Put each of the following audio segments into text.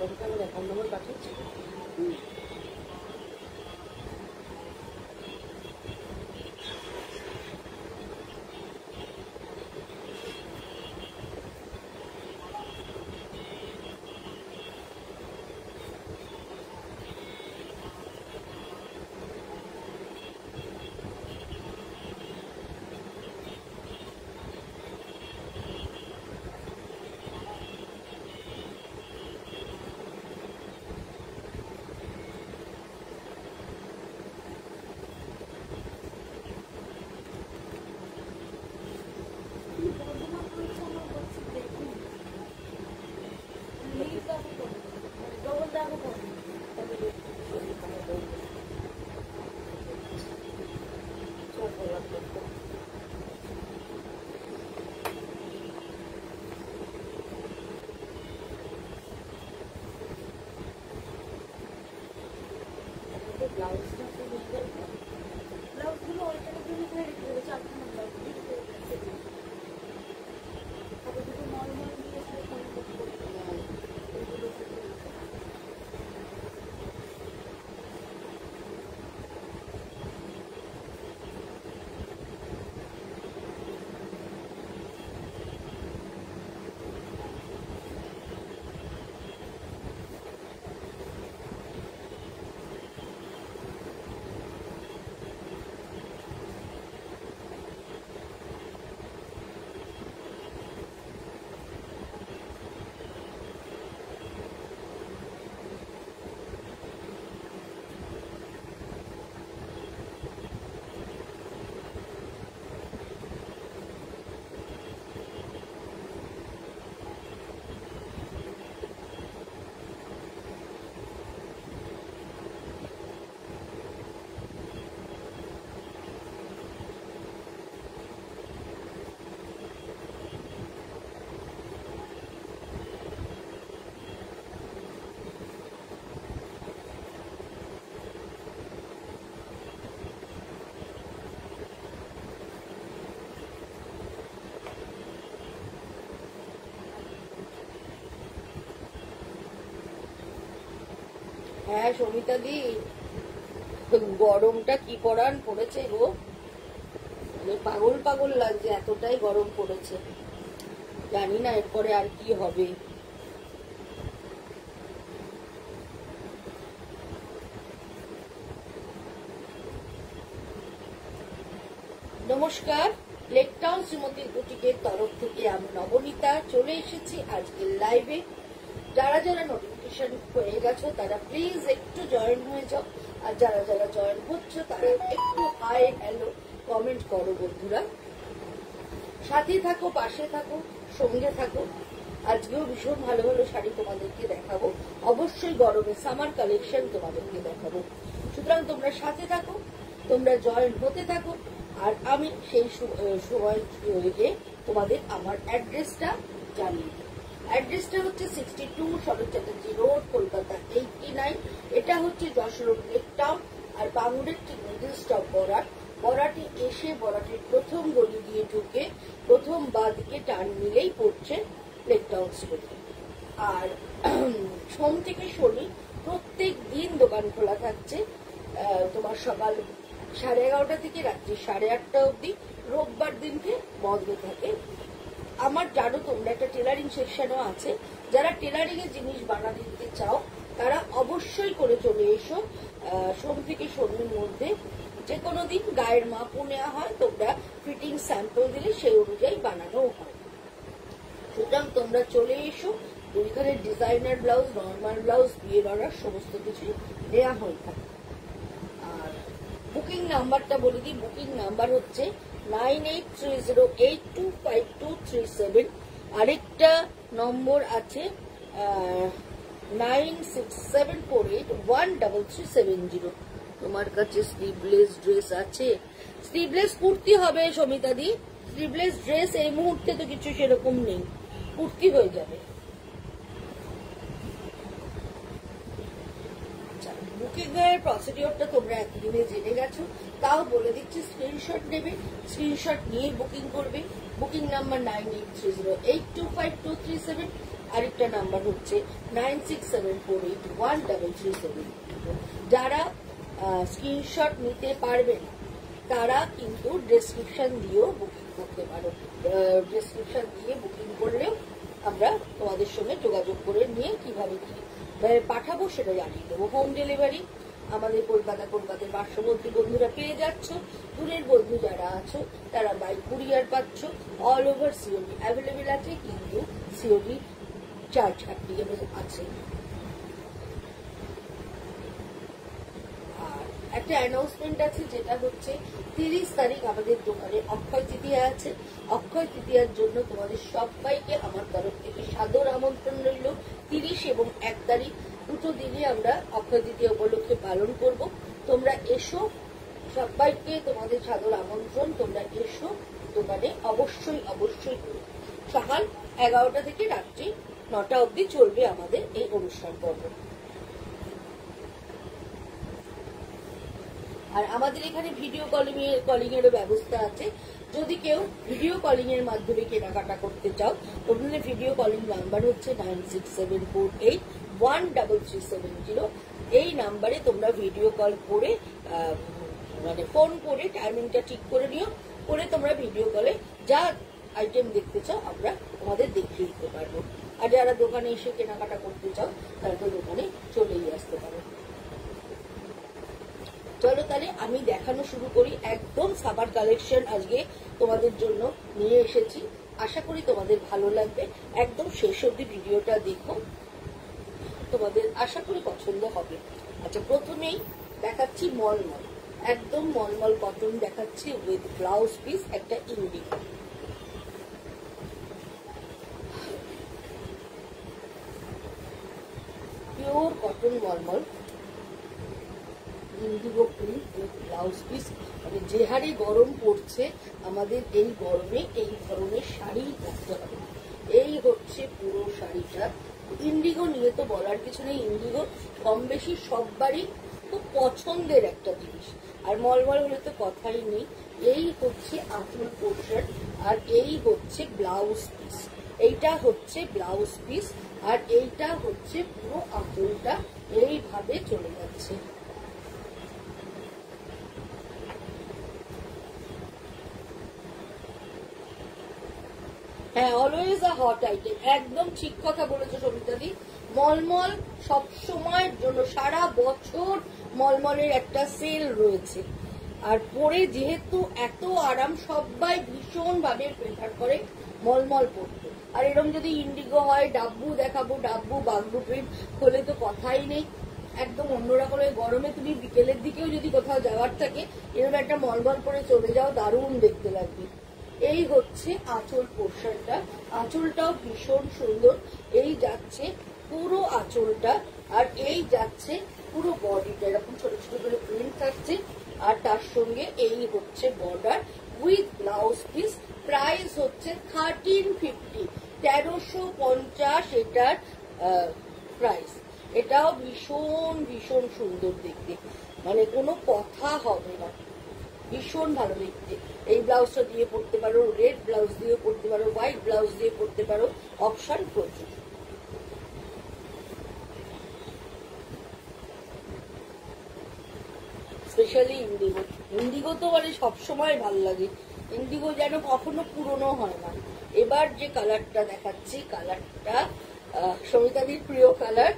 তোমাকে আমার account number পাঠিয়েছি। ব্লাউজগুলো ওইখানে তুমি রেখে দেবে, 4 নম্বর দুটো নর্মাল দিয়ে হ্যাঁ সবিতা দি, গরমটা কি পড়ান পড়েছে গো, পাগল পাগল লাগছে, এতটাই গরম পড়েছে। জানি না এরপরে আর কি হবে। নমস্কার, লেক টাউন শ্রীমতী বুটিকের তরফ থেকে আমি নবনীতা চলে এসেছি আজকের লাইভে। যারা যারা নোটিফিকেশন হয়ে গেছো তারা প্লিজ একটু জয়েন হয়ে যাও, আর যারা যারা জয়েন হচ্ছে তারা একটু হাই হ্যালো কমেন্ট করো বন্ধুরা। সাথে থাকো, পাশে থাকো, সঙ্গে থাকো। আজকেও ভীষণ ভালো ভালো শাড়ি তোমাদেরকে দেখাবো, অবশ্যই গরমে সামার কালেকশন তোমাদেরকে দেখাবো। সুতরাং তোমরা সাথে থাকো, তোমরা জয়েন হতে থাকো, আর আমি সেই সময় তোমাদের আমার অ্যাড্রেসটা জানিয়ে দিই। অ্যাড্রেসটা হচ্ছে 62 শরৎ চ্যাটার্জি রোড, কলকাতা 89। এটা হচ্ছে যশোর লেক টাউন, আর বাঙুরের ঠিক মিডল স্টপ বরাট। বরাটে এসে বরাটের প্রথম গলি দিয়ে ঢুকে প্রথম বাঁ দিকে টার্ন নিলেই পড়ছে লেক টাউন স্কুল। আর সোম থেকে শনি প্রত্যেক দিন দোকান খোলা থাকছে, তোমার সকাল 11:30 থেকে রাত্রি 8:30 অবধি। রোববার দিনকে বন্ধ থাকে। আমার জানো তোমরা একটা টেলারিং সেকশনও আছে, যারা টেলারিং এর জিনিস বানাতে দিতে চাও তারা অবশ্যই করে চলে এসো। সোম থেকে শনির মধ্যে যে কোনো দিন গায়ের মাপও নেওয়া হয়, তোমরা ফিটিং স্যাম্পল দিলে সেই অনুযায়ী বানানো হয়। সুতরাং তোমরা চলে এসো। এখানে ডিজাইনার ব্লাউজ, নর্মাল ব্লাউজ, বিয়ের অর্ডার সমস্ত কিছু দেওয়া হয়ে থাকে। আর বুকিং নাম্বারটা বলে দিই, বুকিং নাম্বার হচ্ছে 9830825237। আরেকটা নম্বর আছে 9674813370। তোমার কাছে স্লিভলেস ড্রেস আছে? স্লিভলেস কুর্তি হবে সমিতা দি, স্লিভলেস ড্রেস এই মুহূর্তে তো কিছু সেরকম নেই, কুর্তি হয়ে যাবে। বুকিংয়ের প্রসিডিওরটা তোমরা এতদিনে জেনে গেছো, তাও বলে দিচ্ছি। স্ক্রিনশট নেবে, স্ক্রিনশট নিয়ে বুকিং করবে। বুকিং নাম্বার 9830825237, আরেকটা নাম্বার হচ্ছে 9674813337। যারা স্ক্রিনশট নিতে পারবে না তারা কিন্তু ডেসক্রিপশন দিয়েও বুকিং করতে পারো। ডেসক্রিপশন দিয়ে বুকিং করলেও আমরা তোমাদের সঙ্গে যোগাযোগ করে নিয়ে কিভাবে কি পাঠাবো সেটা জানিয়ে দেবো। হোম ডেলিভারি আমাদের কলকাতার পার্শ্ববর্তী বন্ধুরা পেয়ে যাচ্ছ, দূরের বন্ধু যারা আছো তারা বাই কুরিয়ার পাচ্ছ। অল ওভার সিওডি অ্যাভেলেবেল আছে, কিন্তু সিওডি চার্জ অ্যাপ্লিকেবল আছে। আর একটা অ্যানাউন্সমেন্ট আছে, যেটা হচ্ছে 30 তারিখ আমাদের দোকানে অক্ষয় তৃতীয়া আছে। অক্ষয় তৃতীয়ার জন্য তোমাদের সবাইকে আমার তরফ থেকে সাদর আমন্ত্রণ রইল। 30 এবং 1 তারিখ দুটো দিনই আমরা অক্ষয় তৃতীয়া উপলক্ষে পালন করব। তোমরা এসো, সবাইকে তোমাদের সাদর আমন্ত্রণ। তোমরা এসো দোকানে, অবশ্যই অবশ্যই। সকাল 11টা থেকে রাত্রি 9টা অবধি চলবে আমাদের এই অনুষ্ঠান পর্ব। আর আমাদের এখানে ভিডিও কলিং এরও ব্যবস্থা আছে। যদি কেউ ভিডিও কলিং এর মাধ্যমে কেনাকাটা করতে চাও, তোমাদের ভিডিও কলিং নাম্বার হচ্ছে 9674813370। এই নাম্বারে তোমরা ভিডিও কল করে মানে ফোন করে টাইমিংটা ঠিক করে নিও, করে তোমরা ভিডিও কলে যা আইটেম দেখতে চাও আমরা তোমাদের দেখিয়ে দিতে পারবো। আর যারা দোকানে এসে কেনাকাটা করতে চাও তারা তো দোকানে চলেই আসতে পারো। চলো তাহলে আমি দেখানো শুরু করি। একদম সামার কালেকশন আজকে তোমাদের জন্য নিয়ে এসেছি, আশা করি তোমাদের ভালো লাগবে। একদম শেষ অবধি ভিডিওটা দেখো, তোমাদের আশা করি পছন্দ হবে। আচ্ছা, প্রথমেই দেখাচ্ছি মলমল, একদম মলমল কটন দেখাচ্ছি উইথ ব্লাউজ পিস, একটা ইন্ডিগো। পিওর কটন মলমল indigo print with blouse piece. মানে যে হারে গরম পড়ছে, আমাদের এই গরমে এই ধরনের শাড়ি পরতে হবে। এই হচ্ছে পুরো শাড়িটা। ইন্ডিগো নিয়ে তো বলার কিছু নেই, ইন্ডিগো কম বেশি সববারই খুব পছন্দের একটা জিনিস, আর মলমল হলে তো কথাই নেই। এই হচ্ছে আঁচল পোর্শন, আর এই হচ্ছে ব্লাউজ পিস। এইটা হচ্ছে ব্লাউজ পিস, আর এইটা হচ্ছে পুরো আঁচলটা এইভাবে চলে যাচ্ছে। হ্যাঁ, অলওয়েজ আ হট আইটেম, একদম ঠিক কথা বলেছো সবিতাদি। মলমল সব সময়ের জন্য, সারা বছর মলমলের একটা সেল রয়েছে। আর পরে যেহেতু এত আরাম, সবাই ভীষণ ভাবে প্রেফার করে মলমল পরতে। আর এরকম যদি ইন্ডিগো হয়, ডাব্বু দেখাবো, ডাব্বু বাগলু প্রিন্ট হলে তো কথাই নেই, একদম অন্যরকম। গরমে তুমি বিকেলের দিকেও যদি কোথাও যাওয়ার থাকে, এরকম একটা মলমল পরে চলে যাও, দারুণ দেখতে লাগবে। এই হচ্ছে আঁচল পোর্শনটা, আঁচলটাও ভীষণ সুন্দর। এই যাচ্ছে পুরো আঁচলটা, আর এই যাচ্ছে পুরো বডিটা, এরকম ছোট ছোট করে প্রিন্ট থাকছে। আর তার সঙ্গে এই হচ্ছে border with blouse piece. Price হচ্ছে 1350, 1350 এটার প্রাইস। এটাও ভীষণ ভীষণ সুন্দর দেখতে, মানে কোনো কথা হবে না, ভীষণ ভালো দেখতে। এই ব্লাউজটা দিয়ে পরতে পারো, রেড ব্লাউজ দিয়ে পরতে পারো, হোয়াইট ব্লাউজ দিয়ে পরতে পারো, অপশন প্রচুর। স্পেশালি ইন্ডিগো, ইন্ডিগো তো মানে সবসময় ভালো লাগে। ইন্ডিগো যেন কখনো পুরনো হয় না। এবার যে কালারটা দেখাচ্ছি, কালারটা সবিতাদির প্রিয় কালার,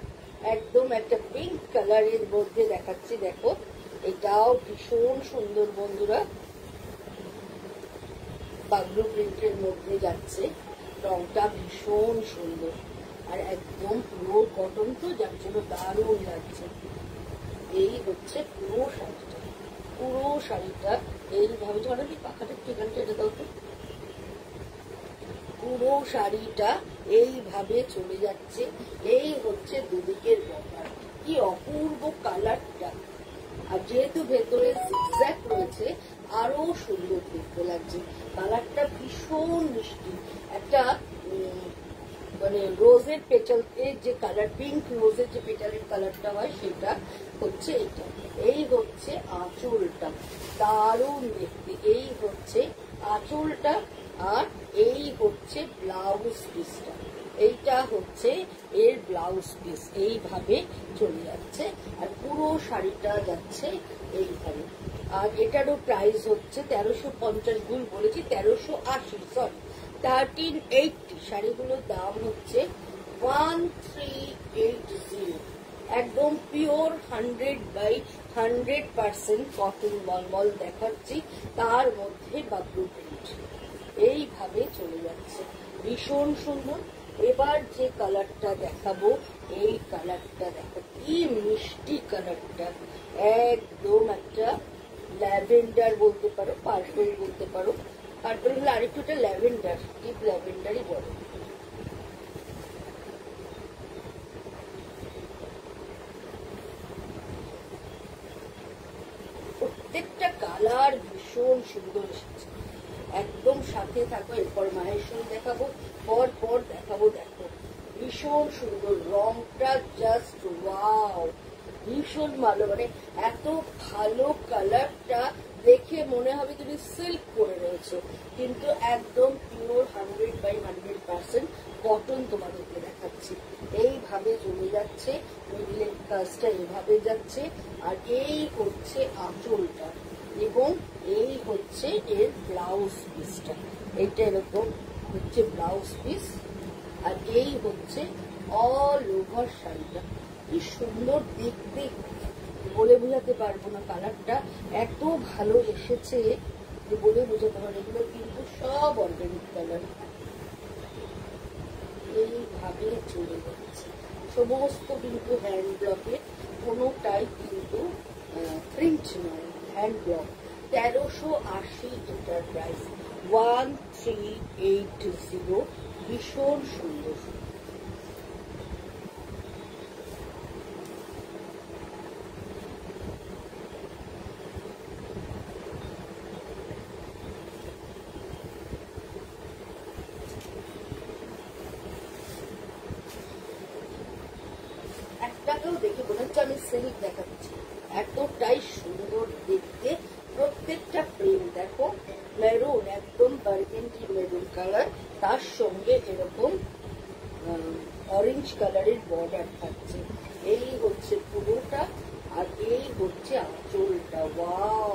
একদম একটা পিঙ্ক কালারের মধ্যে দেখাচ্ছি। দেখো, এটাও ভীষণ সুন্দর বন্ধুরা, বাগলু প্রিন্টের মধ্যে যাচ্ছে, রংটা ভীষণ সুন্দর, আর একদম পুরো কটন তো, যার জন্য দারুণ লাগছে। এই হচ্ছে পুরো শাড়িটা, পুরো শাড়িটা এইভাবে, ধরো কি পাখাটা ঠিকানটা এটা দাও তো, পুরো শাড়িটা এইভাবে চলে যাচ্ছে। এই হচ্ছে দুদিকের বর্ডার, কি অপূর্ব কালারটা। আর যেহেতু ভেতরে জিগজ্যাগ রয়েছে, আরো সুন্দর দেখতে লাগছে। কালারটা ভীষণ মিষ্টি, একটা মানে রোজের পেটালের যে কালার, পিঙ্ক রোজের যে পেটালের কালারটা হয় সেটা হচ্ছে এটা। এই হচ্ছে আঁচলটা, দারুণ দেখতে। এই হচ্ছে আঁচলটা, আর এই হচ্ছে ব্লাউজ পিসটা। এইটা হচ্ছে এর ব্লাউজ পিস। এইভাবে চলে যাচ্ছে, আর পুরো শাড়িটা যাচ্ছে এইভাবে। আর এটারও প্রাইস হচ্ছে 1350, ভুল বলেছি, 1380, সরি 1380। শাড়িগুলোর দাম হচ্ছে 1380। একদম পিওর 100/100% কটন মলমল দেখাচ্ছি, তার মধ্যে বাবলু প্রিন্ট। এইভাবে চলে যাচ্ছে, ভীষণ সুন্দর। এবার যে কালারটা দেখাবো, এই কালারটা দেখো কি মিষ্টি কালারটা, একদম একটা ল্যাভেন্ডার বলতে পারো, পার্পল বলতে পারো। পার্পল হলে আরেকটু ল্যাভেন্ডার, ডিপ ল্যাভেন্ডারই বলো। প্রত্যেকটা কালার ভীষণ সুন্দর এসেছে, একদম সাথে থাকো। এরপর মায়ের সঙ্গে দেখাবো, পর পর দেখাবো। দেখো ভীষণ সুন্দর, রংটা জাস্ট ওয়াও, ভীষণ ভালো। মানে এত ভালো কালারটা দেখে মনে হবে তুমি সিল্ক পরে রয়েছো, কিন্তু একদম পিওর 100/100% কটন তোমাদেরকে দেখাচ্ছি। এইভাবে চলে যাচ্ছে, মিডলের কাজটা এভাবে যাচ্ছে, আর এই হচ্ছে আঁচলটা, এবং এই হচ্ছে এর ব্লাউজ পিসটা। এইটা এরকম হচ্ছে ব্লাউজ পিস, আর এই হচ্ছে অল ওভার শাড়িটা। কি সুন্দর দেখতে, বলে বোঝাতে পারবো না। কালারটা এত ভালো এসেছে যে বলে বোঝাতে পারবো। এগুলো কিন্তু সব অর্গানিক কালার। এইভাবে চলে যাচ্ছে, সমস্ত কিন্তু হ্যান্ড ব্লকের, কোনোটাই কিন্তু প্রিন্ট নয়, হ্যান্ড ব্লক। 1380 এটার প্রাইস, 1380। ভীষণ সুন্দর। একটাকেও দেখে মনে হচ্ছে আমি সিল্ক দেখাচ্ছি, এতটাই সুন্দর দেখতে। প্রত্যেকটা প্রিন্ট দেখো, মেরুন, একদম বার্গেন্ডি মেরুন কালার, তার সঙ্গে এরকম অরেঞ্জ কালারের বর্ডার থাকছে। এই হচ্ছে পুরোটা, আর এই হচ্ছে আঁচলটা। ওয়াও,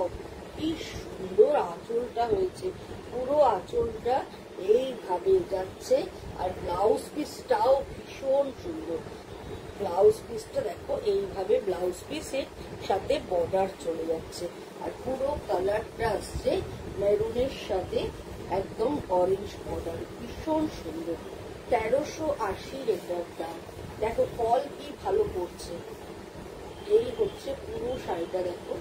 কি সুন্দর আঁচলটা হয়েছে, পুরো আঁচলটা এইভাবে যাচ্ছে। আর ব্লাউজ পিসটাও ভীষণ সুন্দর। ব্লাউজ পিসটা দেখো, এইভাবে ব্লাউজ পিসের সাথে বর্ডার চলে যাচ্ছে, আর পুরো কালারটা আসছে মেরুনের সাথে একদম অরেঞ্জ বর্ডার। ভীষণ সুন্দর, 1380 এটার দাম। দেখো ফল কি ভালো পড়ছে। এই হচ্ছে পুরো শাড়িটা, দেখো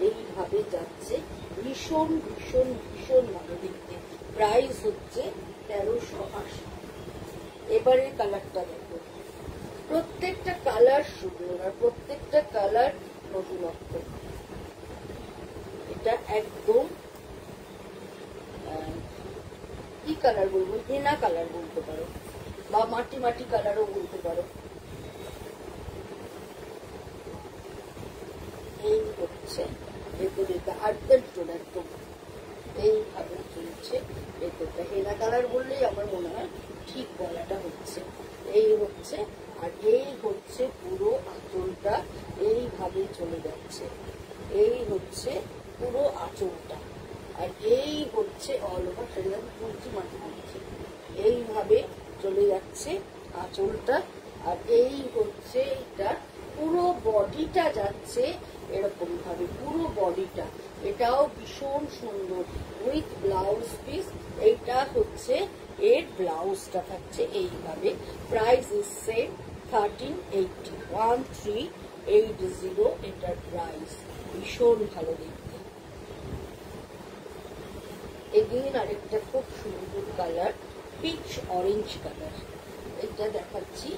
এইভাবে যাচ্ছে, ভীষণ ভীষণ ভীষণ ভালো দেখতে। প্রাইস হচ্ছে 1380। এবারের কালারটা দেখো, প্রত্যেকটা কালার সুন্দর, আর প্রত্যেকটা কালার নতুনত্ব। এটা একদম কি কালার বলবো, হেনা কালার বলতে পারো, বা মাটি মাটি কালারও বলতে পারো। এই হচ্ছে ভেতরেটা, আর্থের টোন একদম এইভাবে চলছে ভেতরটা। হেনা কালার বললেই আমার মনে হয় ঠিক বলাটা হচ্ছে। এই হচ্ছে, আর এই হচ্ছে পুরো আঁচলটা, এইভাবে চলে যাচ্ছে। এই হচ্ছে পুরো আঁচলটা, আর এই হচ্ছে অল ওভার শাড়ি। তুলছি মাটি তুলছি, এইভাবে চলে যাচ্ছে আঁচলটা, আর এই হচ্ছে এটা পুরো বডিটা যাচ্ছে এরকম ভাবে, পুরো বডিটা। এটাও ভীষণ সুন্দর উইথ ব্লাউজ পিস। এইটা হচ্ছে এর ব্লাউজটা থাকছে এইভাবে। প্রাইস ইজ সেম, 1380, 1380 এটার প্রাইস। ভীষণ ভালো দেখতে। এগেইন আরেকটা খুব সুন্দর কালার, পিচ অরেঞ্জ কালার। এটা দেখাচ্ছি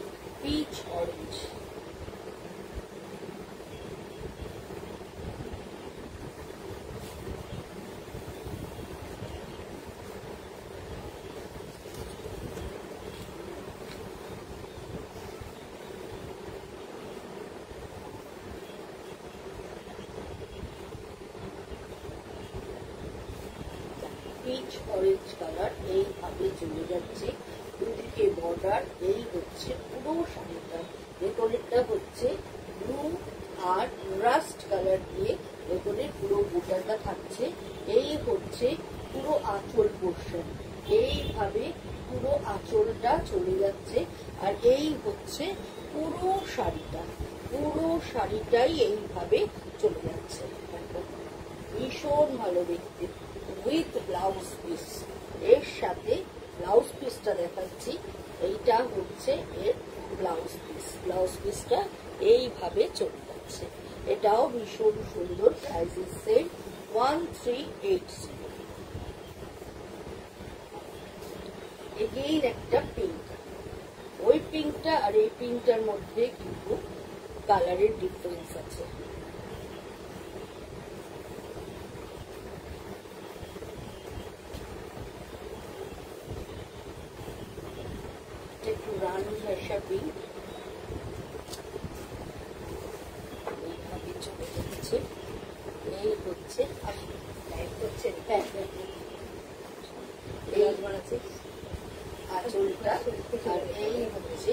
পিচ অরেঞ্জ। অরেঞ্জ কালার, এইভাবে চলে যাচ্ছে দুদিকে বর্ডার। এই হচ্ছে পুরো শাড়িটা, ভেতরেরটা হচ্ছে ব্লু আর রাস্ট কালার দিয়ে ভেতরে পুরো বুটাটা থাকছে। এই হচ্ছে পুরো আঁচল পোর্শন, এইভাবে পুরো আঁচলটা চলে যাচ্ছে। আর এই হচ্ছে পুরো শাড়িটা, পুরো শাড়িটাই এইভাবে চলে যাচ্ছে। ভীষণ ভালো দেখতে, উইথ ব্লাউজ পিস। এর সাথে ব্লাউজ পিসটা দেখাচ্ছি, এইটা হচ্ছে এর ব্লাউজ পিস। ব্লাউজ পিসটা এইভাবে চলে যাচ্ছে, এটাও ভীষণ সুন্দর। প্রাইসের সেম 1380। এগেইন একটা পিঙ্ক, ওই পিঙ্কটা আর এই পিঙ্কটার মধ্যে কিন্তু কালারের ডিফারেন্স আছে। একটু রানী ঘাসা পিঙ্ক, এইভাবে চলে যাচ্ছে। এই হচ্ছে আঁচলটা, আর এই হচ্ছে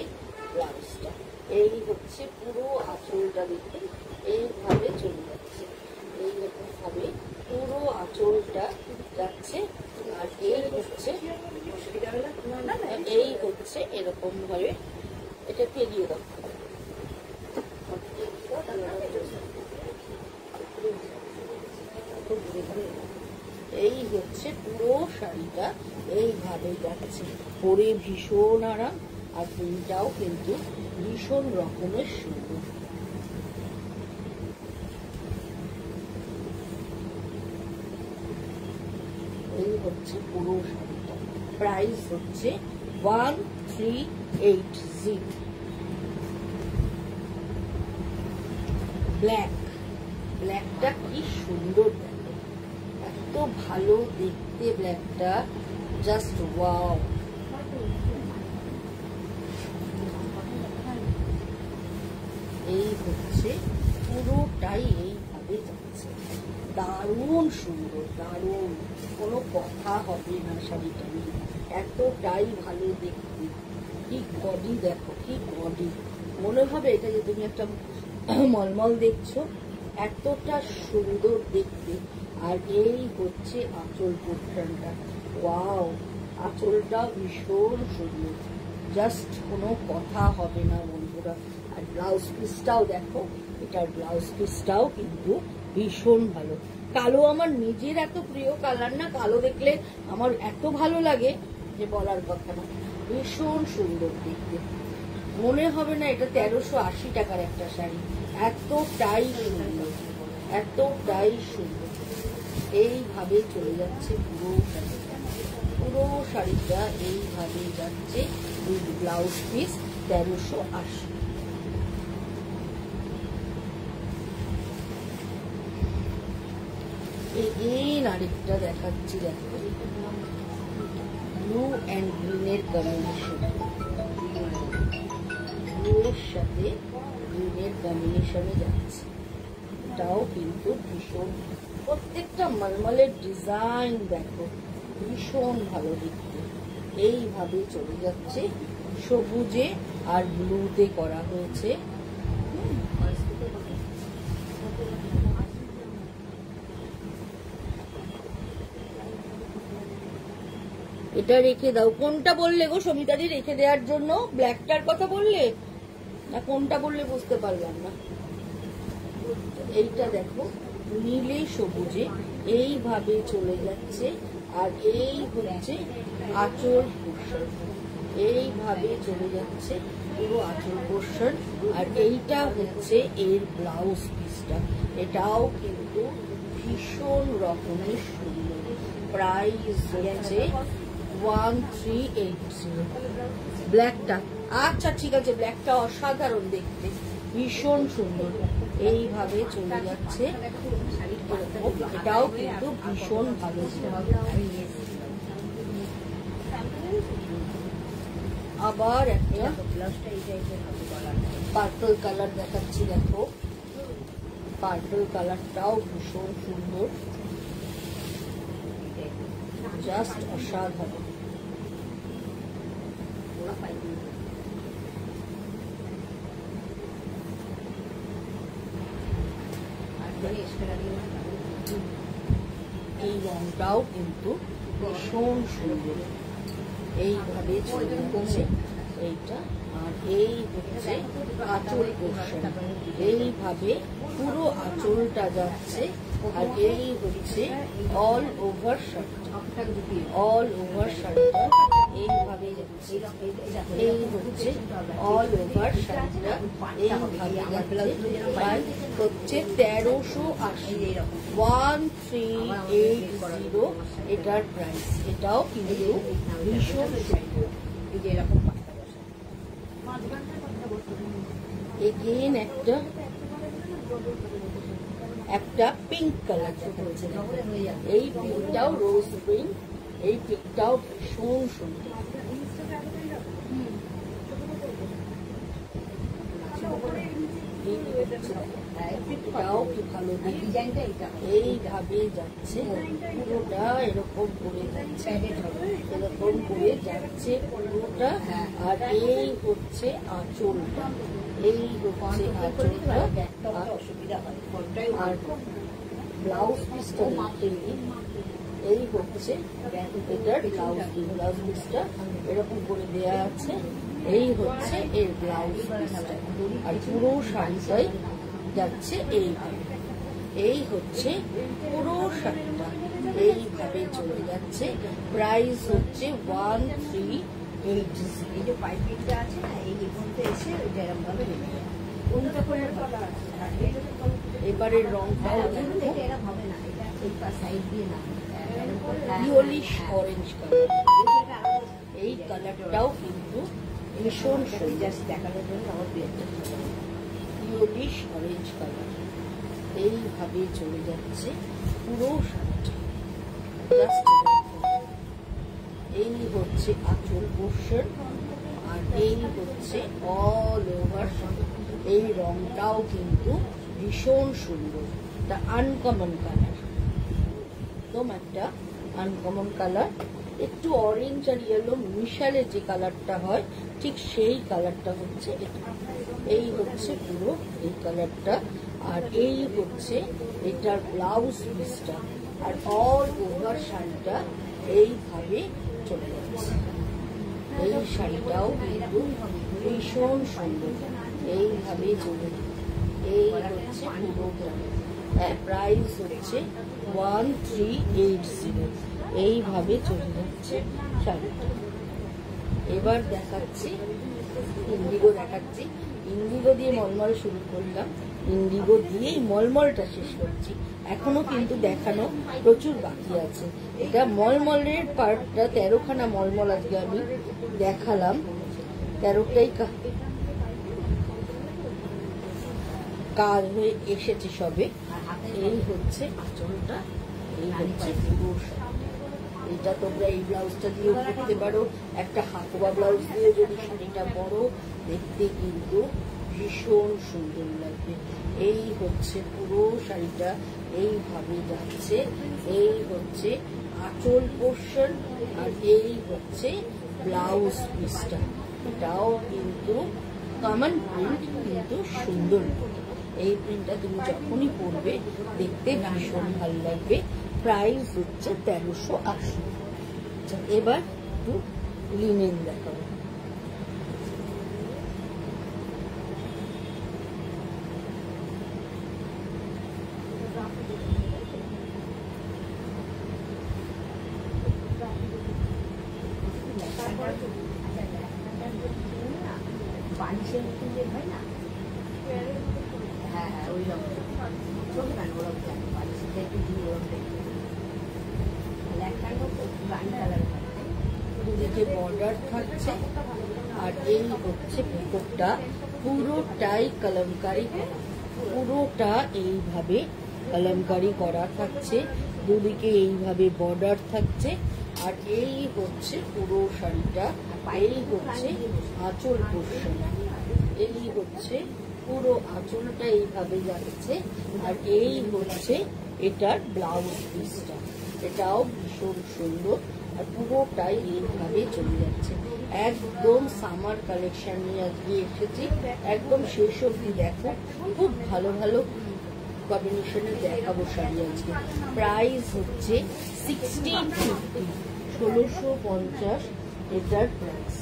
ব্লাউজটা। এই হচ্ছে পুরো আঁচলটা, দেখুন এইভাবে চলে যাচ্ছে, এইরকম ভাবে পুরো আঁচলটা যাচ্ছে। আর এই হচ্ছে এরকম ভাবে, এটা ফেরিয়ে দাও। এই হচ্ছে পুরো শাড়িটা এইভাবে যাচ্ছে, পরে ভীষণ আরাম। আর প্রিন্টটাও কিন্তু ভীষণ রকমের সুন্দর। এই হচ্ছে পুরো শাড়িটা, প্রাইস হচ্ছে 1380। ব্ল্যাক, ব্ল্যাকটা কি সুন্দর, এত ভালো দেখতে ব্ল্যাকটা, জাস্ট ওয়াও। এই হচ্ছে পুরোটাই এইভাবে যাচ্ছে, দারুণ সুন্দর, দারুণ, কোনো কথা হবে না শাড়িটা নিয়ে, এতটাই ভালো দেখতে। কি বডি দেখো, কি বডি, মনে হবে এটা যে তুমি একটা মলমল দেখছো, এতটা সুন্দর দেখতে। আর এই হচ্ছে আঁচল পোর্শনটা, ওয়াও, আঁচলটা ভীষণ সুন্দর, জাস্ট কোনো কথা হবে না বন্ধুরা। আর ব্লাউজ পিসটাও দেখো, এটার ব্লাউজ পিসটাও কিন্তু ভীষণ ভালো। কালো আমার নিজের এত প্রিয় কালার না, কালো দেখলে আমার এত ভালো লাগে যে বলার কথা না, ভীষণ সুন্দর দেখতে। মনে হবে না এটা 1380 টাকার একটা শাড়ি, এতটাই সুন্দর, এতটাই সুন্দর। এইভাবে চলে যাচ্ছে পুরো শাড়িটা, পুরো শাড়িটা এইভাবে যাচ্ছে উইথ ব্লাউজ পিস 1380। এগেইন আরেকটা দেখাচ্ছি, দেখো ব্লু অ্যান্ড গ্রিনের কম্বিনেশন, ব্লুর সাথে গ্রিনের কম্বিনেশনে যাচ্ছে। এটাও কিন্তু ভীষণ, প্রত্যেকটা মলমলের ডিজাইন দেখো ভীষণ ভালো দেখতে। এইভাবে চলে যাচ্ছে, সবুজে আর ব্লুতে করা হয়েছে। এটা রেখে দাও, কোনটা বললে গো সমিতাদি রেখে দেওয়ার জন্য? ব্ল্যাকটার কথা বললে না কোনটা বললে বুঝতে পারলাম না। এইটা দেখো নীলে সবুজে এইভাবে চলে যাচ্ছে। আর এই হচ্ছে আঁচল পোর্শন, এইভাবে চলে যাচ্ছে পুরো আঁচল পোর্শন। আর এইটা হচ্ছে এর ব্লাউজ পিসটা, এটাও কিন্তু ভীষণ রকমের সুন্দর। প্রাইস হচ্ছে 1380। ব্ল্যাকটা, আচ্ছা ঠিক আছে, ব্ল্যাকটা অসাধারণ দেখতে, ভীষণ সুন্দর। এইভাবে চলে যাচ্ছে, এটাও কিন্তু ভীষণ ভালো। আবার একটা পার্পল কালার দেখাচ্ছি, দেখো পার্পল কালারটাও ভীষণ সুন্দর। জাস্ট অসাধারণ। এই রংটাও কিন্তু ভীষণ সুন্দর, এইভাবে চলে যাচ্ছে এইটা। আর এই হচ্ছে আঁচল পোর্শন, এইভাবে পুরো আঁচলটা যাচ্ছে। আর এই হচ্ছে অল ওভার শার্টটা, অল ওভার শার্টটা এইভাবে যাচ্ছে। এই হচ্ছে অল ওভার শার্টটা এইভাবে যাচ্ছে। হচ্ছে 1380, 1380 এটার প্রাইস। এটাও কিন্তু ভীষণ এরকম। এগেন একটা পিঙ্ক কালার দেখাচ্ছে, এই পিঙ্কটাও রোজ পিঙ্ক, এই পিঙ্কটাও ভীষণ সুন্দর। এটাও কি ভালো ডিজাইনটা, এইভাবে যাচ্ছে পুরোটা, এরকম করে যাচ্ছে, এরকম করে যাচ্ছে পুরোটা। আর এই হচ্ছে আঁচলটা, এই হচ্ছে আঁচলটা। আর ব্লাউজ পিসটা এই হচ্ছে এটার ব্লাউজ পিসটা এরকম করে দেয়া আছে। এই হচ্ছে এর ব্লাউজ পিসটা। আর পুরো শাড়িটাই যাচ্ছে এইভাবে। এই হচ্ছে পুরো শাড়িটা এইভাবে চলে যাচ্ছে। প্রাইস হচ্ছে 1380। এই যে পাইপিংটা আছে না, এই এখানটা এসে যেরকম ভাবে এবারের রংটাও হবে না, এটা সাইড দিয়ে না, ইয়েলোইশ অরেঞ্জ কালার। এই কালারটাও কিন্তু ভীষণ সুন্দর, দেখানোর জন্য আমার ইয়েলোইশ অরেঞ্জ কালার। এইভাবে চলে যাচ্ছে পুরো শাড়িটা। এই হচ্ছে আঁচল পোর্শন, আর এই হচ্ছে অল ওভার শাড়ি। এই রংটাও কিন্তু ভীষণ সুন্দর, এটা আনকমন কালার, একদম একটা আনকমন কালার। একটু অরেঞ্জ আর ইয়েলো মিশালে যে কালারটা হয়, ঠিক সেই কালারটা হচ্ছে এটা। এই হচ্ছে পুরো এই কালারটা। আর এই হচ্ছে এটার ব্লাউজ পিসটা। আর অল ওভার শাড়িটা এইভাবে চলে যাচ্ছে। এই শাড়িটাও কিন্তু ভীষণ সুন্দর, এইভাবে চলে। এই হচ্ছে পুরোটা, প্রাইস হচ্ছে 1380। এইভাবে চলে যাচ্ছে শাড়িটা। এবার দেখাচ্ছি ইন্ডিগো, দেখাচ্ছি ইন্ডিগো দিয়ে মলমল শুরু করলাম, ইন্ডিগো দিয়েই মলমলটা শেষ করছি। এখনো কিন্তু দেখানো প্রচুর বাকি আছে। এটা মলমলের পার্টটা, 13খানা মলমল আজকে আমি দেখালাম, 13টাই কাজ হয়ে এসেছে সবে। এই হচ্ছে আঁচলটা, এই হচ্ছে পুরো শাড়ি। এটা তোমরা এই ব্লাউজটা দিয়েও করতে পারো, একটা হাকোবা ব্লাউজ দিয়ে যদি শাড়িটা পরো, দেখতে কিন্তু ভীষণ সুন্দর লাগবে। এই হচ্ছে পুরো শাড়িটা এইভাবে যাচ্ছে। এই হচ্ছে আঁচল পোর্শন, আর এই হচ্ছে ব্লাউজ পিসটা। এটাও কিন্তু কমন প্রিন্ট, কিন্তু সুন্দর। এই প্রিন্টটা তুমি যখনই পরবে দেখতে ভীষণ ভালো লাগবে। প্রাইস হচ্ছে 1380। এবার একটু লিনেন দেখাবো। বালিশের মতন যে হয় না, হ্যাঁ হ্যাঁ ওই রকম চলবে না, ওরকম জানি বালিশটা একটু দিয়ে ওরকম দেখবে। দুদিকে বর্ডার থাকছে, আর এই হচ্ছে পিকোটা পুরোটাই কলমকারি করা, পুরোটা এইভাবে কলমকারি করা থাকছে। দুদিকে এইভাবে বর্ডার থাকছে। আর এই হচ্ছে পুরো শাড়িটা, এই হচ্ছে আঁচল পোর্শন, এই হচ্ছে পুরো আঁচলটা এইভাবে যাচ্ছে। আর এই হচ্ছে এটার ব্লাউজ পিসটা, এটাও ভীষণ সুন্দর, আর পুরোটাই এইভাবে চলে যাচ্ছে। একদম সামার কালেকশন নিয়ে আজকে এসেছি, একদম শেষ অবধি দেখো, খুব ভালো ভালো কম্বিনেশনে দেখাবো শাড়ি আজকে। প্রাইস হচ্ছে 1650, 1650 এটার প্রাইস।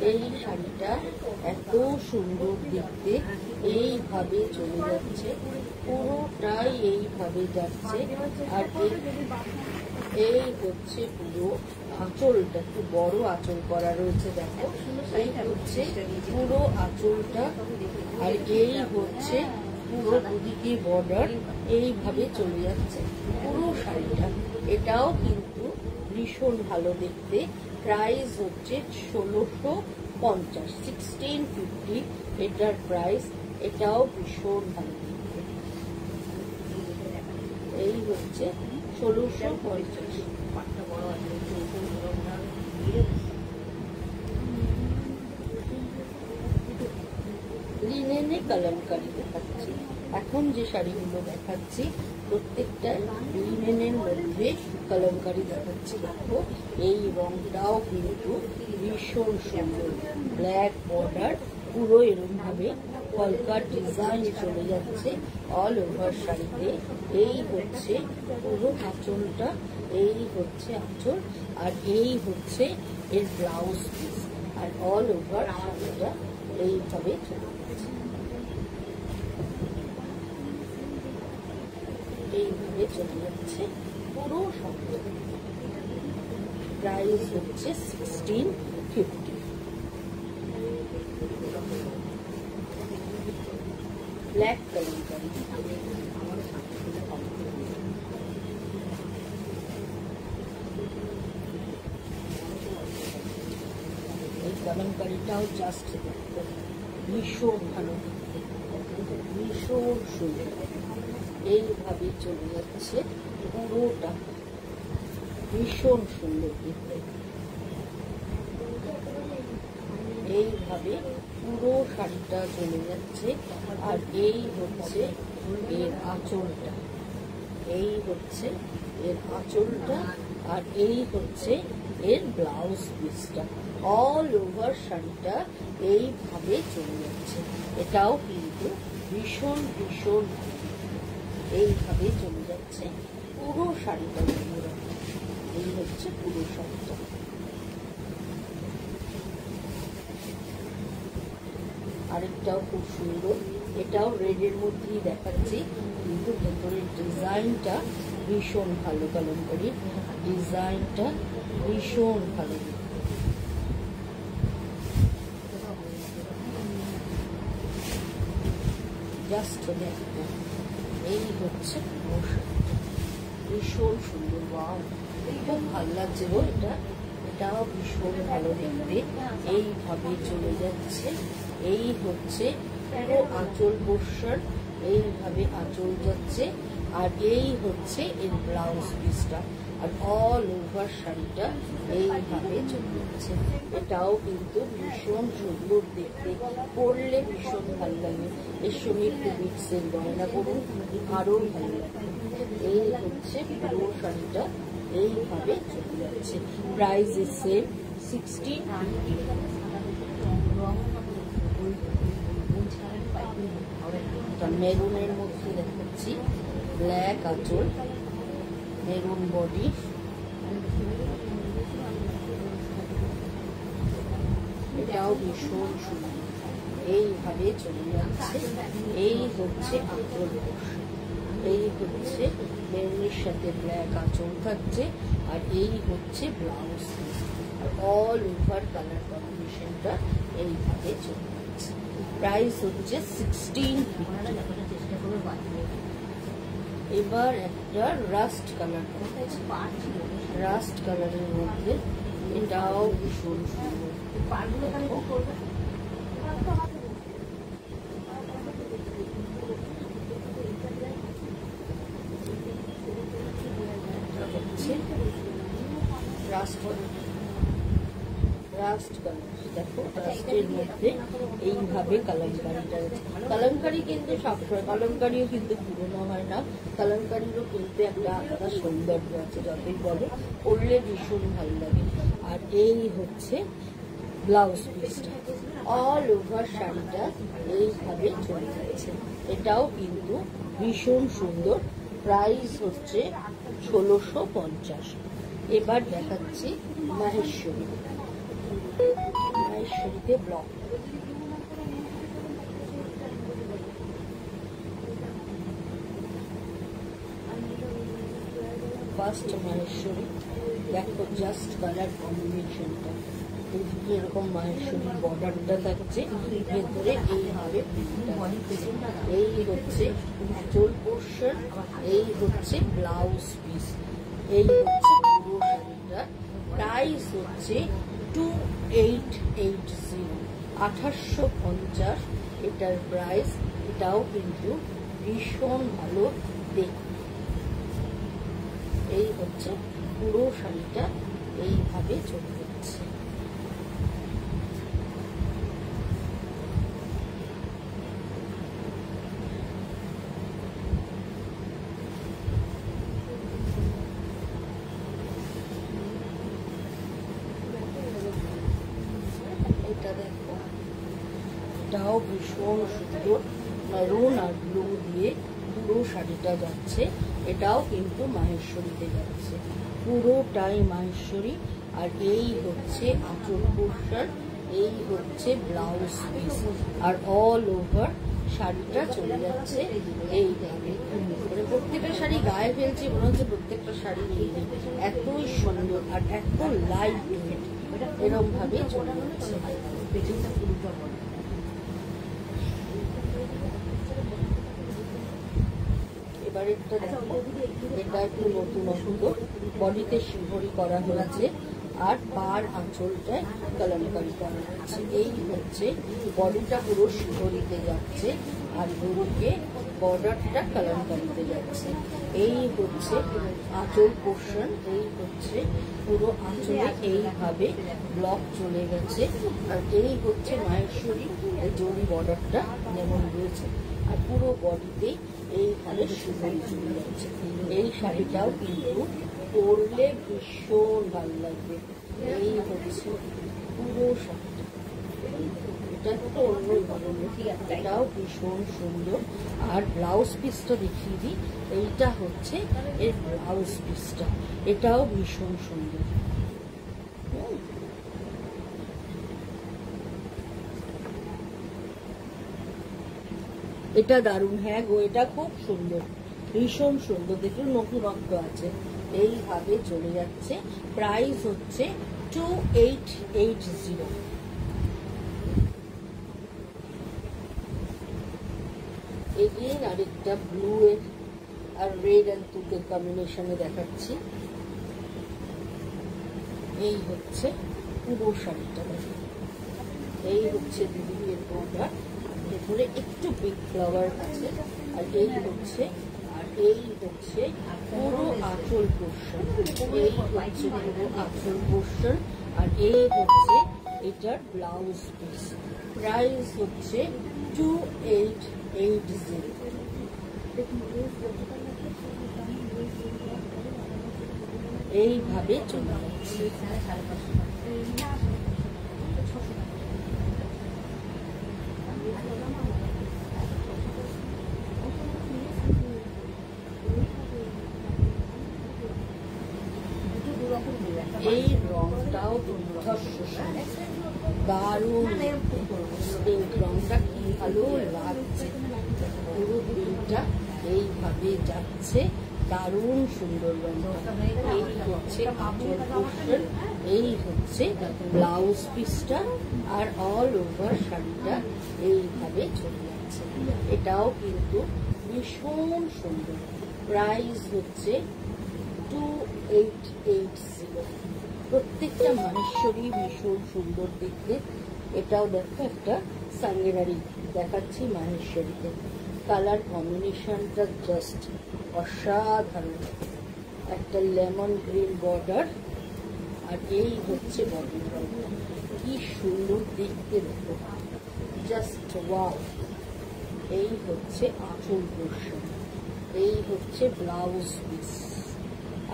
এই শাড়িটা এত সুন্দর দেখতে, এইভাবে চলে যাচ্ছে, পুরোটাই এইভাবে যাচ্ছে। আর এই হচ্ছে পুরো আঁচলটা, একটু বড় আঁচল করা রয়েছে, দেখো এই হচ্ছে পুরো আঁচলটা। আর এই হচ্ছে পুরো দুদিকে বর্ডার, এইভাবে চলে যাচ্ছে পুরো শাড়িটা। এটাও কিন্তু ভীষণ ভালো দেখতে। প্রাইস হচ্ছে 1650, 1650 এটার প্রাইস। এটাও ভীষণ ভালো দেখতে। এই হচ্ছে 1650। লিনেনে কলমকারি দেখাচ্ছি। এখন যে শাড়িগুলো দেখাচ্ছি প্রত্যেকটা লিনেনের মধ্যে কলমকারি দেখাচ্ছি। দেখো এই রংটাও কিন্তু ভীষণ সুন্দর, ব্ল্যাক বর্ডার, পুরো এরকম ভাবে কলকার ডিজাইন চলে যাচ্ছে অল ওভার শাড়িতে। এই হচ্ছে পুরো আঁচলটা, এই হচ্ছে আঁচল, আর এই হচ্ছে এর ব্লাউজ পিস। আর অল ওভার শাড়িটা এইভাবে চলে যাচ্ছে, এইভাবে চলে যাচ্ছে পুরো শাড়ি। প্রাইস হচ্ছে 1650। ব্ল্যাক কলমকারি, এই কলমকারিটাও জাস্ট ভীষণ ভালো, ভীষণ সুন্দর। এইভাবে চলে যাচ্ছে পুরোটা, ভীষণ সুন্দর দেখতে। এইভাবে পুরো শাড়িটা চলে যাচ্ছে। আর এই হচ্ছে এর আঁচলটা, এই হচ্ছে এর আঁচলটা, আর এই হচ্ছে এর ব্লাউজ পিসটা। অল ওভার শাড়িটা এইভাবে চলে যাচ্ছে। এটাও কিন্তু ভীষণ ভীষণ এইভাবে চলে যাচ্ছে পুরো শাড়িটা। এই হচ্ছে পুরো শাড়িটা। আরেকটাও খুব সুন্দর, এটাও রেডের মধ্যেই দেখাচ্ছি, কিন্তু ভেতরের ডিজাইনটা ভীষণ ভালো। কলমকারি ডিজাইনটা ভীষণ ভালো। জাস্ট দেখো, এই হচ্ছে ভীষণ সুন্দর। ওয়াও, খুব ভালো লাগছে গো এটা। এটাও ভীষণ ভালো দেখতে। এইভাবে চলে যাচ্ছে। এই হচ্ছে পুরো আঁচল পোর্শন, এইভাবে আঁচল যাচ্ছে। আর এই হচ্ছে এর ব্লাউজ পিসটা। আর অল ওভার শাড়িটা এইভাবে চলে যাচ্ছে। এটাও কিন্তু ভীষণ সুন্দর দেখতে, পরলে ভীষণ ভালো লাগে। এর সঙ্গে একটু মিক্সের গয়না করুন, আরো ভালো লাগে। এই হচ্ছে পুরো শাড়িটা, এইভাবে চলে যাচ্ছে। Price is same 1650। মেরুনের মধ্যে দেখাচ্ছি, ব্ল্যাক আঁচল, মেরুন বডি, এটাও ভীষণ সুন্দর। এইভাবে চলে যাচ্ছে। এই হচ্ছে আঁচল, এই হচ্ছে মেরুনের সাথে ব্ল্যাক আঁচল থাকছে, আর এই হচ্ছে ব্লাউজ। অল ওভার কালার কম্বিনেশনটা এইভাবে চলে যাচ্ছে। প্রাইস হচ্ছে 1650। এবার একটা রাস্ট কালার, রাস্ট কালারের মধ্যে এটাও ভীষণ সুন্দর। রাস্ট কালার দেখো, রাস্টের মধ্যে এইভাবে কালামকারিটা আছে। কালামকারি কিন্তু সবসময়, কালামকারিও কিন্তু পুরোনো হয় না, কালামকারিরও কিন্তু একটা আলাদা সৌন্দর্য আছে, যতই বলো পরলে ভীষণ ভালো লাগে। আর এই হচ্ছে ব্লাউজ পিসটা, অল ওভার শাড়িটা এইভাবে চলে যাচ্ছে। এটাও কিন্তু ভীষণ সুন্দর। প্রাইস হচ্ছে 1650। এবার দেখাচ্ছি মাহেশ্বরী, মাহেশ্বরীতে ব্লক। ফার্স্ট মাহেশ্বরী দেখো, জাস্ট কালার কম্বিনেশনটা। এদিকে এরকম মাহেশ্বরীর বর্ডারটা থাকছে, ভেতরে এইভাবে এই হচ্ছে আঁচল পোর্শন, এই হচ্ছে ব্লাউজ পিস, এই হচ্ছে পুরো শাড়িটা। প্রাইস হচ্ছে 2880, 2850 এটার প্রাইস। এটাও কিন্তু ভীষণ ভালো দেখতে। এই হচ্ছে পুরো শাড়িটা এইভাবে চলে যাচ্ছে। এটা দেখো, এটাও ভীষণ সুন্দর, মেরুন আর ব্লু দিয়ে পুরো শাড়িটা যাচ্ছে। এটাও কিন্তু মাহেশ্বরীতে যাচ্ছে, পুরোটাই মাহেশ্বরী। আর এই হচ্ছে আঁচল পোর্শন, এই হচ্ছে ব্লাউজ পিস, আর অল ওভার শাড়িটা চলে যাচ্ছে এইভাবে। প্রত্যেকটা শাড়ি গায়ে ফেলছে, মনে হচ্ছে প্রত্যেকটা শাড়ি এতই সুন্দর আর এত লাইট ওয়েট, এরকম ভাবে চলে যাচ্ছে। এবার একটা দেখো, এটা একটু নতুনত্ব, বডিতে শিভরি করা হয়েছে আর পার আঁচলটায় কালামকারি করা হয়েছে। এই হচ্ছে বডিটা পুরো শিভরিতে যাচ্ছে, আর গরুকে বর্ডারটা কালামকারিতে যাচ্ছে। এই হচ্ছে আঁচল পোর্শন, এই হচ্ছে পুরো আঁচলে এইভাবে ব্লক চলে গেছে। আর এই হচ্ছে মাহেশ্বরী জরি বর্ডারটা যেমন রয়েছে, আর পুরো বডিতে এইভাবে শিভরি চলে যাচ্ছে। এই শাড়িটাও কিন্তু পরলে ভীষণ ভালো লাগবে। এই হচ্ছে পুরো শাড়িটা, এটা তো অন্য ধরনের, এটাও ভীষণ সুন্দর। আর ব্লাউজ পিসটা দেখিয়ে দিই, এইটা হচ্ছে এর ব্লাউজ পিসটা, এটাও ভীষণ সুন্দর। এটা দারুণ, হ্যাঁ গো, এটা খুব সুন্দর, ভীষণ সুন্দর, দেখুন নতুনত্ব আছে। এইভাবে চলে যাচ্ছে। প্রাইস হচ্ছে 2880। এগেইন আরেকটা ব্লু এর আর রেড এন্ড তুতের কম্বিনেশনে দেখাচ্ছি। এই হচ্ছে পুরো শাড়িটা, এই হচ্ছে দিদি এর বর্ডার, ভেতরে একটু বিগ ফ্লাওয়ার আছে। আর এই হচ্ছে পুরো আঁচল পোর্শন, এই হচ্ছে পুরো আঁচল পোর্শন, আর এই হচ্ছে এটার ব্লাউজ পিস। প্রাইস হচ্ছে 2880। এইভাবে চলে যাচ্ছে। এই রংটাও দারুণ, এই রংটা কি ভালো লাগছে, পুরো দিনটা এইভাবে যাচ্ছে। দারুণ সুন্দর রঙটা। এই হচ্ছে আঁচল পোর্শন, এই হচ্ছে ব্লাউজ পিসটা, আর অল ওভার শাড়িটা এইভাবে চলে যাচ্ছে। এটাও কিন্তু ভীষণ সুন্দর। প্রাইস হচ্ছে 2880। প্রত্যেকটা মাহেশ্বরী ভীষণ সুন্দর দেখতে। এটাও দেখো একটা সাঙ্গেরারি দেখাচ্ছি মাহেশ্বরীতে। কালার কম্বিনেশনটা জাস্ট অসাধারণ। একটা লেমন গ্রিন বর্ডার, আর এই হচ্ছে বডির রঙ। কি সুন্দর দেখতে দেখো, জাস্ট ওয়াও। এই হচ্ছে আঁচল পোর্শন, এই হচ্ছে ব্লাউজ পিস,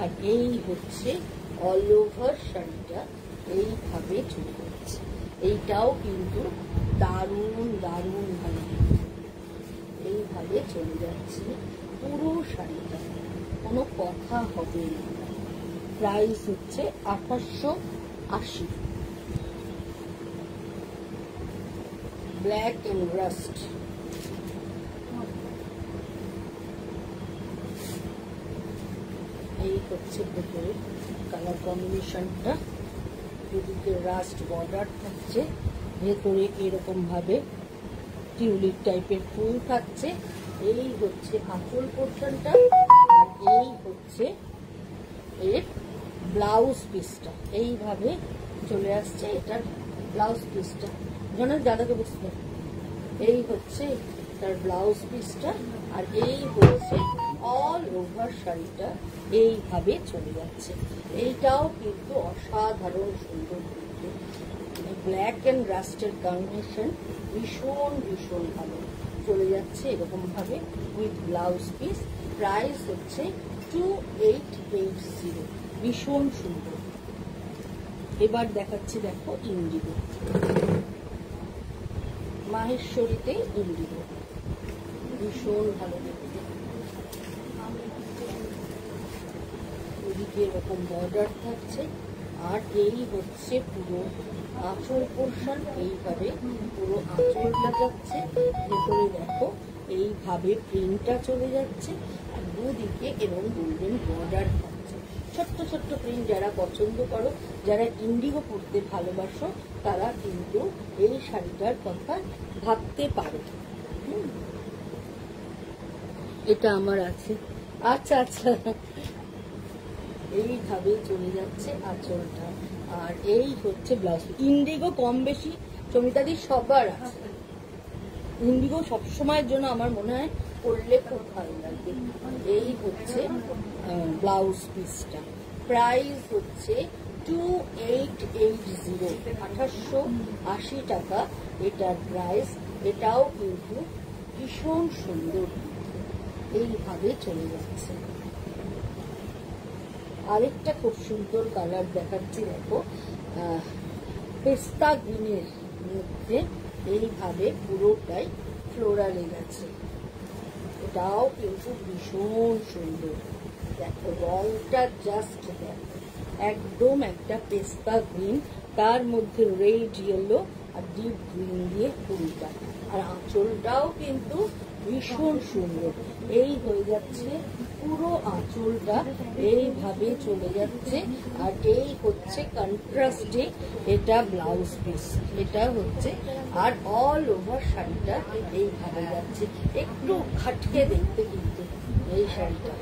আর এই হচ্ছে অল ওভার শাড়িটা এইভাবে চলে যাচ্ছে। এইটাও কিন্তু দারুণ দারুণ ভালো, এইভাবে চলে যাচ্ছে পুরো শাড়িটা, কোনো কথা হবে না। প্রাইস হচ্ছে 2880। ব্ল্যাক এন্ড রাস্ট, এই হচ্ছে ভেতরে কালার কম্বিনেশনটা। দুদিকে রাস্ট বর্ডার থাকছে, ভেতরে এরকম ভাবে টিউলিপ টাইপের ফুল থাকছে। এই হচ্ছে আঁচল পোর্শনটা, আর এই হচ্ছে এর ব্লাউজ পিসটা। এইভাবে চলে আসছে এটার ব্লাউজ পিসটা। জনের দাদাকে বুঝতে, এই হচ্ছে তার ব্লাউজ পিসটা, আর এই হচ্ছে অল ওভার শাড়িটা এইভাবে চলে যাচ্ছে। এইটাও কিন্তু অসাধারণ সুন্দর দেখতে। ব্ল্যাক এন্ড রাস্টের কম্বিনেশন ভীষণ ভীষণ ভালো চলে যাচ্ছে এরকম ভাবে উইথ ব্লাউজ পিস। প্রাইস হচ্ছে 2880। ভীষণ সুন্দর। এবার দেখাচ্ছি দেখো ইন্ডিগো, মাহেশ্বরীতে ইন্ডিগো ভীষণ ভালো দেখতে। এদিকে এরকম বর্ডার থাকছে, আর এই হচ্ছে পুরো আঁচল পোর্শন। এইভাবে পুরো আঁচলটা যাচ্ছে, ভেতরে দেখো এইভাবে প্রিন্টটা চলে যাচ্ছে, আর দুদিকে এরকম গোল্ডেন বর্ডার থাকছে। ছোট্ট ছোট্ট প্রিন্ট যারা পছন্দ করো, যারা ইন্ডিগো পরতে ভালোবাসো, তারা কিন্তু এই শাড়িটার কথা ভাবতে পারো। এটা আমার আছে। আচ্ছা আচ্ছা, এইভাবে চলে যাচ্ছে আঁচলটা, আর এই হচ্ছে ব্লাউজ। ইন্ডিগো কম বেশি চমিতাদি সবার আছে। ইন্ডিগো সবসময়ের জন্য আমার মনে হয় পরলে খুব ভালো লাগবে। এই হচ্ছে ব্লাউজ পিসটা। প্রাইস হচ্ছে 2880, 2880 টাকা এটার প্রাইস। এটাও কিন্তু ভীষণ সুন্দর, এইভাবে চলে যাচ্ছে। আরেকটা খুব সুন্দর কালার দেখাচ্ছি দেখো, পেস্তা গ্রিনের মধ্যে এইভাবে পুরোটাই ফ্লোরালে গেছে। এটাও কিন্তু ভীষণ সুন্দর। দেখো রংটা জাস্ট দেখো, একদম একটা পেস্তা গ্রিন, তার মধ্যে রেড ইয়েলো আর ডিপ গ্রিন দিয়ে পুরোটা, আর আঁচলটাও কিন্তু ভীষণ সুন্দর। এই হয়ে যাচ্ছে পুরো আঁচলটা, এইভাবে চলে যাচ্ছে, আর এই হচ্ছে কন্ট্রাস্টে এটা ব্লাউজ পিস। এটা হচ্ছে, আর অল ওভার শাড়িটা এইভাবে যাচ্ছে। একটু খাটকে দেখতে কিন্তু এই শাড়িটা।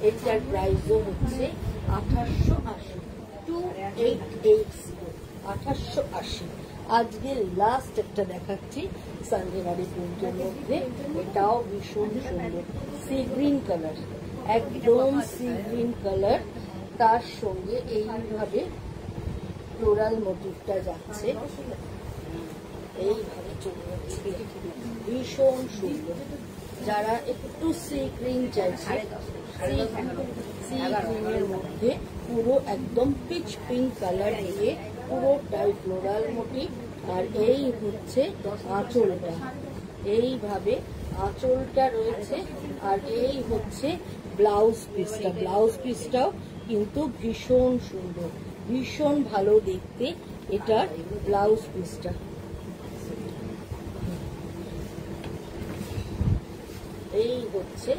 এটার প্রাইসও হচ্ছে 2880, 2880, 2880। আজকে লাস্ট একটা দেখাচ্ছি সানজেনারি প্রিন্টের মধ্যে। এটাও ভীষণ সুন্দর, সি গ্রিন কালার, একদম সি গ্রিন কালার, তার সঙ্গে এইভাবে ফ্লোরাল মোটিভটা যাচ্ছে, এইভাবে চলে যাচ্ছে, ভীষণ সুন্দর। যারা একটু সি গ্রিন চাইছে, সি গ্রিনের মধ্যে পুরো একদম পিচ পিঙ্ক কালার দিয়ে পুরোটাই ফ্লোরাল মোটিভ, আর এই হচ্ছে আঁচলটা, এইভাবে আঁচলটা রয়েছে, আর এই হচ্ছে ব্লাউজ পিসটা। ব্লাউজ পিসটাও কিন্তু ভীষণ সুন্দর, ভীষণ ভালো দেখতে এটার ব্লাউজ পিসটা। এই হচ্ছে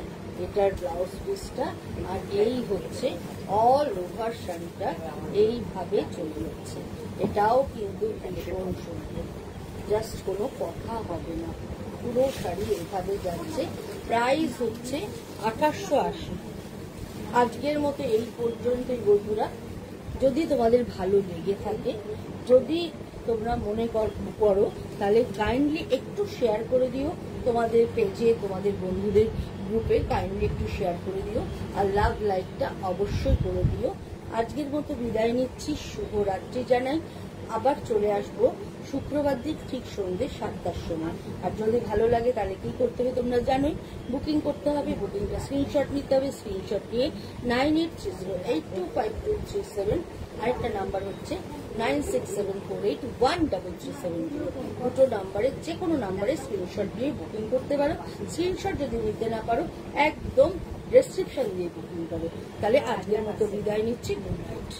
এটার ব্লাউজ পিসটা, আর এই হচ্ছে অল ওভার শাড়িটা এইভাবে চলে যাচ্ছে। এটাও কিন্তু ভীষণ সুন্দর, জাস্ট কোনো কথা হবে না, পুরো শাড়ি এইভাবে যাচ্ছে। প্রাইস হচ্ছে 2880। আজকের মতো এই পর্যন্তই বন্ধুরা। যদি তোমাদের ভালো লেগে থাকে, যদি তোমরা মনে করো, তাহলে কাইন্ডলি একটু শেয়ার করে দিও তোমাদের পেজে, তোমাদের বন্ধুদের গ্রুপে কাইন্ডলি একটু শেয়ার করে দিও, আর লাভ লাইকটা অবশ্যই করে দিও। আজকের মতো বিদায় নিচ্ছি, শুভরাত্রি জানাই। আবার চলে আসবো শুক্রবার দিন ঠিক সন্ধ্যে 7টার সময়। আর যদি ভালো লাগে তাহলে কি করতে হবে তোমরা জানোই, বুকিং করতে হবে। বুকিংটা স্ক্রিনশট নিতে হবে, স্ক্রিনশট নিয়ে 9830825237, আরেকটা নাম্বার হচ্ছে 9674813370। দুটো নাম্বারে যে কোনো নাম্বারে স্ক্রিনশট দিয়ে বুকিং করতে পারো। স্ক্রিনশট যদি নিতে না পারো একদম ডেসক্রিপশন দিয়ে বুকিং করো। তাহলে আজকের মতো বিদায় নিচ্ছি, গুড নাইট।